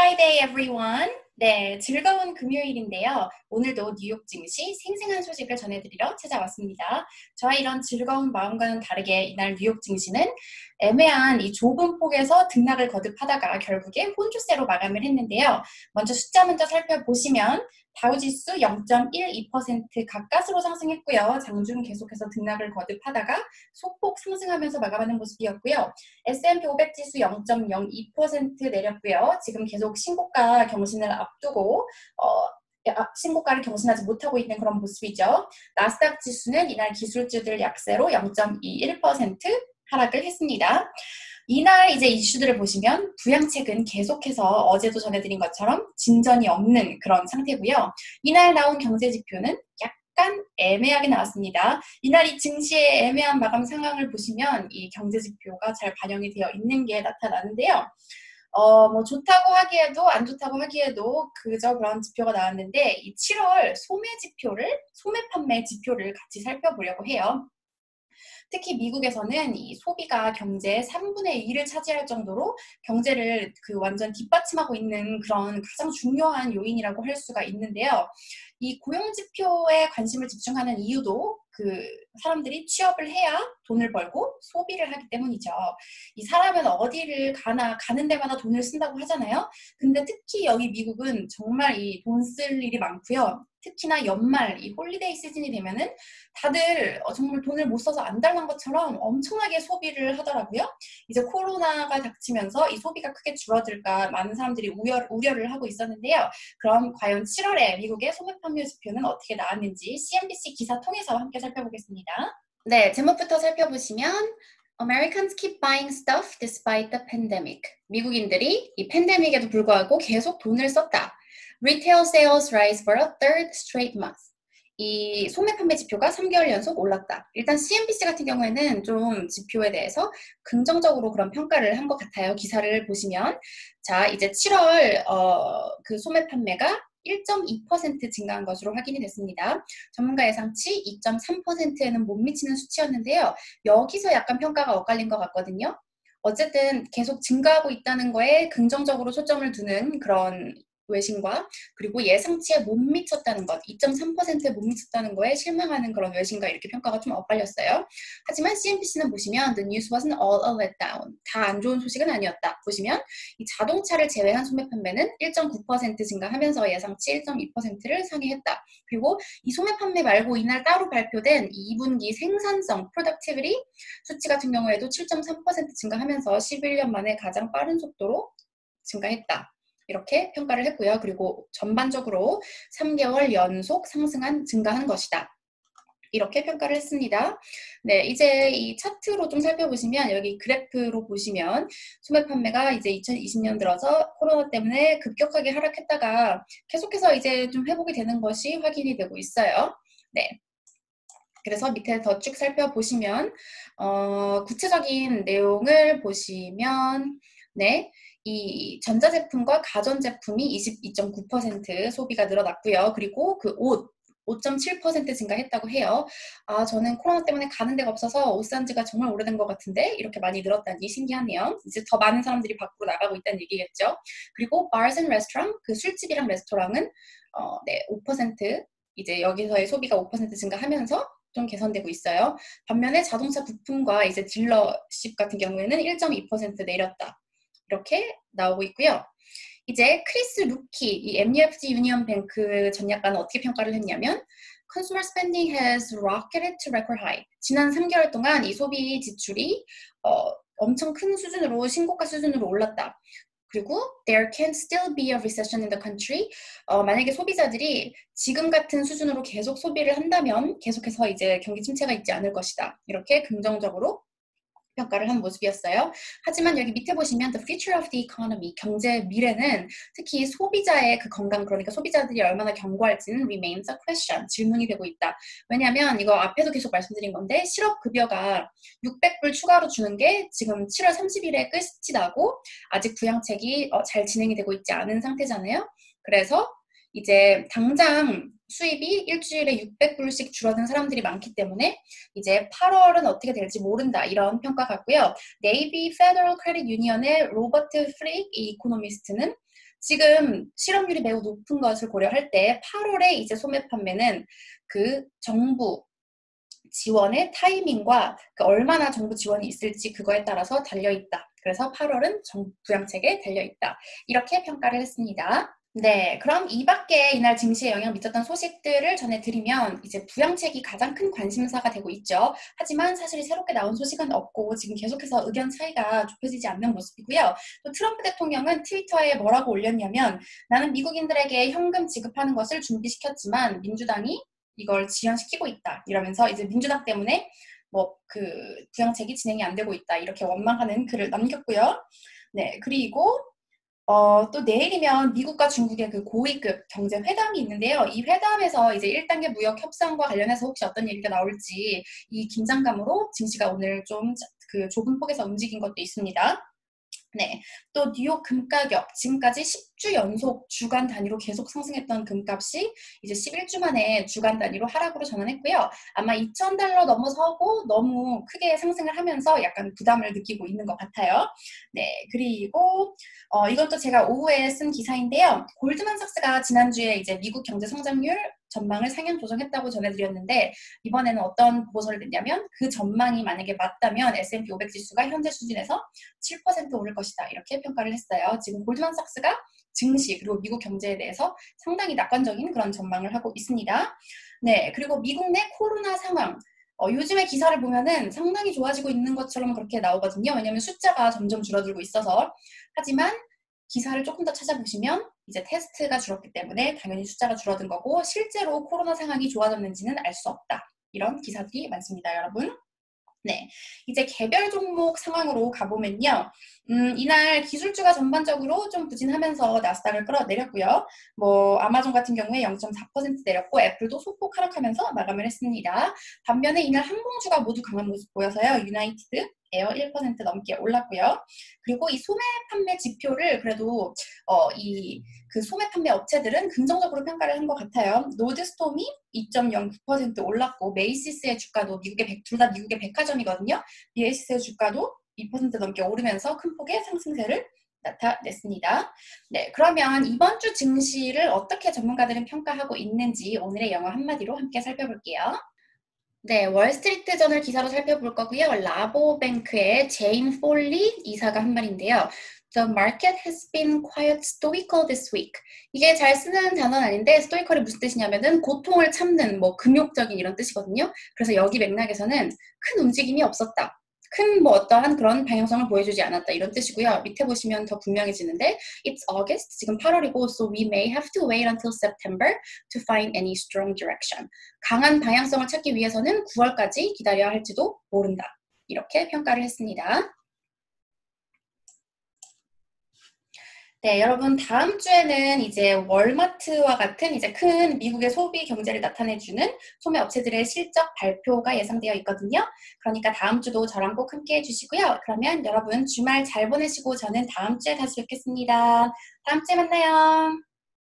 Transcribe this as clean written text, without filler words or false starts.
Friday, everyone. 네, 즐거운 금요일인데요. 오늘도 뉴욕 증시 생생한 소식을 전해드리러 찾아왔습니다. 저의 이런 즐거운 마음과는 다르게 이날 뉴욕 증시는 애매한 이 좁은 폭에서 등락을 거듭하다가 결국에 혼주세로 마감을 했는데요. 먼저 숫자 살펴보시면 다우지수 0.12% 가까스로 상승했고요. 장중 계속해서 등락을 거듭하다가 소폭 상승하면서 마감하는 모습이었고요. S&P 500 지수 0.02% 내렸고요. 지금 계속 신고가 경신을 앞두고 신고가를 경신하지 못하고 있는 그런 모습이죠. 나스닥 지수는 이날 기술주들 약세로 0.21% 하락을 했습니다. 이날 이제 이슈들을 보시면 부양책은 계속해서 어제도 전해드린 것처럼 진전이 없는 그런 상태고요. 이날 나온 경제지표는 약간 애매하게 나왔습니다. 이날 이 증시의 애매한 마감 상황을 보시면 이 경제지표가 잘 반영이 되어 있는 게 나타나는데요. 뭐 좋다고 하기에도 안 좋다고 하기에도 그저 그런 지표가 나왔는데 이 7월 소매 판매 지표를 같이 살펴보려고 해요. 특히 미국에서는 이 소비가 경제의 3분의 1을 차지할 정도로 경제를 완전 뒷받침하고 있는 그런 가장 중요한 요인이라고 할 수가 있는데요. 이 고용지표에 관심을 집중하는 이유도 사람들이 취업을 해야 돈을 벌고 소비를 하기 때문이죠. 이 사람은 어디를 가는 데마다 돈을 쓴다고 하잖아요. 근데 특히 여기 미국은 정말 이 돈 쓸 일이 많고요. 특히나 연말 이 홀리데이 시즌이 되면은 다들 정말 돈을 못 써서 안달난 것처럼 엄청나게 소비를 하더라고요. 이제 코로나가 닥치면서 이 소비가 크게 줄어들까 많은 사람들이 우려를 하고 있었는데요. 그럼 과연 7월에 미국의 소매 판매 지표는 어떻게 나왔는지 CNBC 기사 통해서 함께 살펴보겠습니다. 네, 제목부터 살펴보시면 Americans keep buying stuff despite the pandemic. 미국인들이 이 팬데믹에도 불구하고 계속 돈을 썼다. Retail sales rise for a third straight month. 이 소매 판매 지표가 3개월 연속 올랐다. 일단 CNBC 같은 경우에는 좀 지표에 대해서 긍정적으로 그런 평가를 한 것 같아요. 기사를 보시면. 자, 이제 7월 그 소매 판매가 1.2% 증가한 것으로 확인이 됐습니다. 전문가 예상치 2.3%에는 못 미치는 수치였는데요. 여기서 약간 평가가 엇갈린 것 같거든요. 어쨌든 계속 증가하고 있다는 거에 긍정적으로 초점을 두는 그런 외신과 그리고 예상치에 못 미쳤다는 것, 2.3%에 못 미쳤다는 거에 실망하는 그런 외신과 이렇게 평가가 좀 엇갈렸어요. 하지만 CNBC는 보시면 The news wasn't all a letdown. 다 안 좋은 소식은 아니었다. 보시면 이 자동차를 제외한 소매 판매는 1.9% 증가하면서 예상치 1.2%를 상회했다. 그리고 이 소매 판매 말고 이날 따로 발표된 2분기 생산성 productivity 수치 같은 경우에도 7.3% 증가하면서 11년 만에 가장 빠른 속도로 증가했다. 이렇게 평가를 했고요. 그리고 전반적으로 3개월 연속 증가한 것이다. 이렇게 평가를 했습니다. 네, 이제 이 차트로 좀 살펴보시면 여기 그래프로 보시면 소매 판매가 이제 2020년 들어서 코로나 때문에 급격하게 하락했다가 계속해서 이제 좀 회복이 되는 것이 확인이 되고 있어요. 네. 그래서 밑에 더 쭉 살펴보시면 구체적인 내용을 보시면 네. 이 전자제품과 가전제품이 22.9% 소비가 늘어났고요. 그리고 그 옷 5.7% 증가했다고 해요. 아, 저는 코로나 때문에 가는 데가 없어서 옷 산 지가 정말 오래된 것 같은데 이렇게 많이 늘었다니 신기하네요. 이제 더 많은 사람들이 밖으로 나가고 있다는 얘기겠죠. 그리고 bars and restaurant, 그 술집이랑 레스토랑은 네, 5% 이제 여기서의 소비가 5% 증가하면서 좀 개선되고 있어요. 반면에 자동차 부품과 이제 딜러십 같은 경우에는 1.2% 내렸다. 이렇게 나오고 있고요. 이제 크리스 루키, 이 MUFG 유니언뱅크 전략가는 어떻게 평가를 했냐면 Consumer spending has rocketed to record high. 지난 3개월 동안 이 소비 지출이 엄청 큰 수준으로 신고가 수준으로 올랐다. 그리고 there can still be a recession in the country. 만약에 소비자들이 지금 같은 수준으로 계속 소비를 한다면 계속해서 이제 경기 침체가 있지 않을 것이다. 이렇게 긍정적으로 평가를 한 모습이었어요. 하지만 여기 밑에 보시면 the future of the economy, 경제의 미래는 특히 소비자의 그 건강, 그러니까 소비자들이 얼마나 견고할지는 remains a question, 질문이 되고 있다. 왜냐하면 이거 앞에도 계속 말씀드린 건데 실업급여가 600불 추가로 주는 게 지금 7월 30일에 끝이 나고 아직 부양책이 잘 진행이 되고 있지 않은 상태잖아요. 그래서 이제 당장 수입이 일주일에 600불씩 줄어든 사람들이 많기 때문에 이제 8월은 어떻게 될지 모른다 이런 평가 같고요. 네이비 페더럴 크레딧 유니언의 로버트 프릭 이코노미스트는 지금 실업률이 매우 높은 것을 고려할 때 8월에 이제 소매 판매는 그 정부 지원의 타이밍과 그 얼마나 정부 지원이 있을지 그거에 따라서 달려있다. 그래서 8월은 부양책에 달려있다. 이렇게 평가를 했습니다. 네, 그럼 이 밖에 이날 증시에 영향을 미쳤던 소식들을 전해드리면 이제 부양책이 가장 큰 관심사가 되고 있죠. 하지만 사실 새롭게 나온 소식은 없고 지금 계속해서 의견 차이가 좁혀지지 않는 모습이고요. 또 트럼프 대통령은 트위터에 뭐라고 올렸냐면 나는 미국인들에게 현금 지급하는 것을 준비시켰지만 민주당이 이걸 지연시키고 있다. 이러면서 이제 민주당 때문에 뭐 그 부양책이 진행이 안 되고 있다. 이렇게 원망하는 글을 남겼고요. 네, 그리고 또 내일이면 미국과 중국의 그 고위급 경제 회담이 있는데요. 이 회담에서 이제 1단계 무역 협상과 관련해서 혹시 어떤 얘기가 나올지 이 긴장감으로 증시가 오늘 좀 그 좁은 폭에서 움직인 것도 있습니다. 네, 또 뉴욕 금가격 지금까지 10주 연속 주간 단위로 계속 상승했던 금값이 이제 11주 만에 주간 단위로 하락으로 전환했고요. 아마 2,000달러 넘어서고 너무 크게 상승을 하면서 약간 부담을 느끼고 있는 것 같아요. 네, 그리고 이것도 제가 오후에 쓴 기사인데요. 골드만삭스가 지난주에 이제 미국 경제 성장률 전망을 상향 조정했다고 전해드렸는데 이번에는 어떤 보고서를 냈냐면 그 전망이 만약에 맞다면 S&P 500 지수가 현재 수준에서 7% 오를 것이다. 이렇게 평가를 했어요. 지금 골드만삭스가 증시 그리고 미국 경제에 대해서 상당히 낙관적인 그런 전망을 하고 있습니다. 네, 그리고 미국 내 코로나 상황 요즘에 기사를 보면은 상당히 좋아지고 있는 것처럼 그렇게 나오거든요. 왜냐하면 숫자가 점점 줄어들고 있어서. 하지만 기사를 조금 더 찾아보시면 이제 테스트가 줄었기 때문에 당연히 숫자가 줄어든 거고 실제로 코로나 상황이 좋아졌는지는 알 수 없다. 이런 기사들이 많습니다, 여러분. 네, 이제 개별 종목 상황으로 가보면요. 이날 기술주가 전반적으로 좀 부진하면서 나스닥을 끌어내렸고요. 뭐 아마존 같은 경우에 0.4% 내렸고 애플도 소폭 하락하면서 마감을 했습니다. 반면에 이날 항공주가 모두 강한 모습 보여서요. 유나이티드, 에어 1% 넘게 올랐고요. 그리고 이 소매 판매 지표를 그래도 이 그 소매 판매 업체들은 긍정적으로 평가를 한 것 같아요. 노드스톰이 2.09% 올랐고 메이시스의 주가도 둘 다 미국의 백화점이거든요. 메이시스의 주가도 2% 넘게 오르면서 큰 폭의 상승세를 나타냈습니다. 네, 그러면 이번 주 증시를 어떻게 전문가들은 평가하고 있는지 오늘의 영어 한마디로 함께 살펴볼게요. 네, 월스트리트저널 기사로 살펴볼 거고요. 라보뱅크의 제인 폴리 이사가 한 말인데요. The market has been quite stoical this week. 이게 잘 쓰는 단어는 아닌데 stoical이 무슨 뜻이냐면은 고통을 참는 뭐 금욕적인 이런 뜻이거든요. 그래서 여기 맥락에서는 큰 움직임이 없었다. 큰 뭐 어떠한 그런 방향성을 보여주지 않았다 이런 뜻이고요. 밑에 보시면 더 분명해지는데 It's August, 지금 8월이고 So we may have to wait until September to find any strong direction. 강한 방향성을 찾기 위해서는 9월까지 기다려야 할지도 모른다. 이렇게 평가를 했습니다. 네, 여러분 다음 주에는 이제 월마트와 같은 이제 큰 미국의 소비 경제를 나타내주는 소매 업체들의 실적 발표가 예상되어 있거든요. 그러니까 다음 주도 저랑 꼭 함께 해주시고요. 그러면 여러분 주말 잘 보내시고 저는 다음 주에 다시 뵙겠습니다. 다음 주에 만나요.